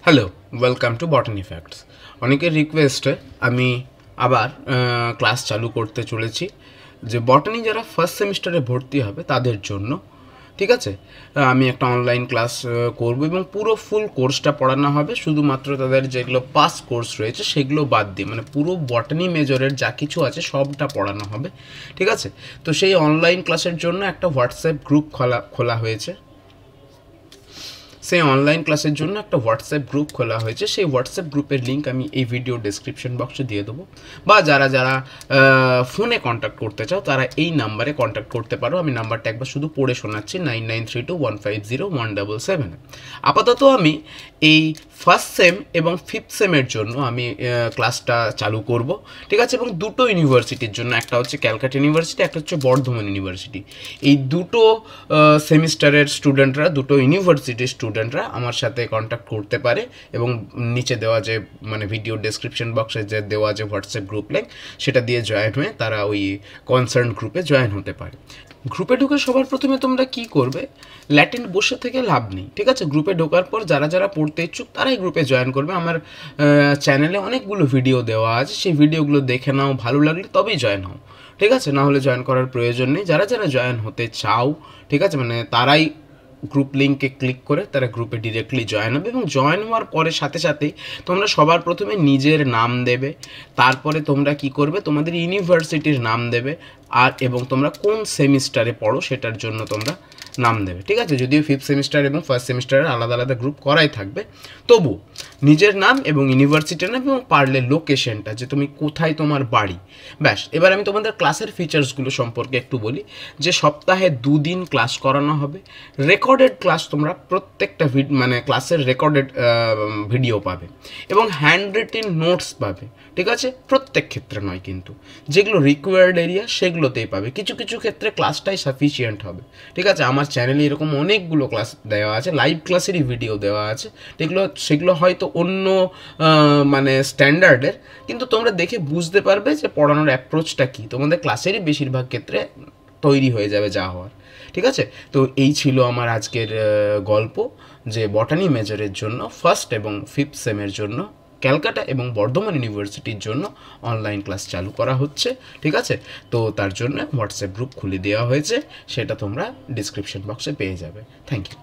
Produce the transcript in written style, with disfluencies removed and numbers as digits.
Hello, welcome to বটানি facts. অনেকের রিকোয়েস্টে আমি আবার ক্লাস চালু করতে চলেছি যে বটানি যারা ফার্স্ট সেমিস্টারে ভর্তি হবে তাদের জন্য। ঠিক আছে, আমি একটা অনলাইন ক্লাস করব এবং পুরো ফুল কোর্সটা পড়ানো হবে, শুধুমাত্র তাদের যেগুলো পাস কোর্স রয়েছে সেগুলো বাদ দিয়ে, মানে পুরো বটানি মেজরের যা কিছু আছে সবটা পড়ানো হবে। ঠিক আছে, তো সেই অনলাইন ক্লাসের জন্য একটা হোয়াটসঅ্যাপ গ্রুপ খোলা হয়েছে। সেই অনলাইন ক্লাসের জন্য একটা হোয়াটসঅ্যাপ গ্রুপ খোলা হয়েছে। সেই হোয়াটসঅ্যাপ গ্রুপের লিঙ্ক আমি এই ভিডিও ডেসক্রিপশন বক্সে দিয়ে দেবো, বা যারা যারা ফোনে কন্ট্যাক্ট করতে চাও তারা এই নাম্বারে কন্ট্যাক্ট করতে পারো। আমি নাম্বারটা একবার শুধু পড়ে শোনাচ্ছি, 9932150157। আপাতত আমি এই ফার্স্ট সেম এবং ফিফথ সেমের জন্য আমি ক্লাসটা চালু করব। ঠিক আছে, এবং দুটো ইউনিভার্সিটির জন্য, একটা হচ্ছে ক্যালকাটা ইউনিভার্সিটি, একটা হচ্ছে বর্ধমান ইউনিভার্সিটি। এই দুটো সেমিস্টারের স্টুডেন্টরা, দুটো ইউনিভার্সিটির স্টুডেন্টরা আমার সাথে কন্ট্যাক্ট করতে পারে এবং নিচে দেওয়া যে মানে ভিডিও ডেসক্রিপশন বক্সে যে দেওয়া যে হোয়াটসঅ্যাপ গ্রুপ লিঙ্ক সেটা দিয়ে জয়েন হয়ে তারা ওই কনসার্ন গ্রুপে জয়েন হতে পারে। গ্রুপে ঢুকে সবার প্রথমে তোমরা কি করবে, ল্যাটেন্ট বসে থেকে লাভ নেই। ঠিক আছে, গ্রুপে ঢোকার পর যারা যারা পড়তে ইচ্ছুক তারাই গ্রুপে জয়েন করবে। আমার চ্যানেলে অনেকগুলো ভিডিও দেওয়া আছে, সেই ভিডিওগুলো দেখে নাও, ভালো লাগলে তবেই জয়েন হও। ঠিক আছে, না হলে জয়েন করার প্রয়োজন নেই। যারা যারা জয়েন হতে চাও, ঠিক আছে, মানে তারাই গ্রুপ লিঙ্কে ক্লিক করে তারা গ্রুপে ডিরেক্টলি জয়েন হবে। এবং জয়েন হওয়ার পরে সাথে সাথেই তোমরা সবার প্রথমে নিজের নাম দেবে, তারপরে তোমরা কি করবে, তোমাদের ইউনিভার্সিটির নাম দেবে, আর এবং তোমরা কোন সেমিস্টারে পড়ো সেটার জন্য তোমরা নাম দেবে। ঠিক আছে, যদিও ফিফথ সেমিস্টার এবং ফার্স্ট সেমিস্টারের আলাদা আলাদা গ্রুপ করাই থাকবে, তবু নিজের নাম এবং ইউনিভার্সিটির নাম এবং পারলে লোকেশনটা, যে তুমি কোথায় তোমার বাড়ি। ব্যাস, এবার আমি তোমাদের ক্লাসের ফিচার্সগুলো সম্পর্কে একটু বলি। যে সপ্তাহে 2 দিন ক্লাস করানো হবে, রেকর্ডেড ক্লাস, তোমরা প্রত্যেকটা মানে ক্লাসের রেকর্ডেড ভিডিও পাবে এবং হ্যান্ড রিটেন নোটস পাবে। ঠিক আছে, প্রত্যেক ক্ষেত্রে নয় কিন্তু, যেগুলো রিকোয়ার্ড এরিয়া সেগুলোতেই পাবে। কিছু কিছু ক্ষেত্রে ক্লাসটাই সাফিসিয়েন্ট হবে। ঠিক আছে, আমার চ্যানেলে এরকম অনেকগুলো ক্লাস দেওয়া আছে, লাইভ ক্লাসেরই ভিডিও দেওয়া আছে, সেগুলো হয়তো অন্য মানে স্ট্যান্ডার্ডের, কিন্তু তোমরা দেখে বুঝতে পারবে যে পড়ানোর অ্যাপ্রোচটা কী, তোমাদের ক্লাসেরই বেশিরভাগ ক্ষেত্রে তৈরি হয়ে যাবে যা হওয়ার। ঠিক আছে, তো এই ছিল আমার আজকের গল্প, যে বটানি মেজরের জন্য ফার্স্ট এবং ফিফথ সেমের জন্য ক্যালকাটা এবং বর্ধমান ইউনিভার্সিটির জন্য অনলাইন ক্লাস চালু করা হচ্ছে। ঠিক আছে, তো তার জন্য হোয়াটসঅ্যাপ গ্রুপ খুলে দেওয়া হয়েছে, সেটা তোমরা ডিসক্রিপশন বক্সে পেয়ে যাবে। Thank you.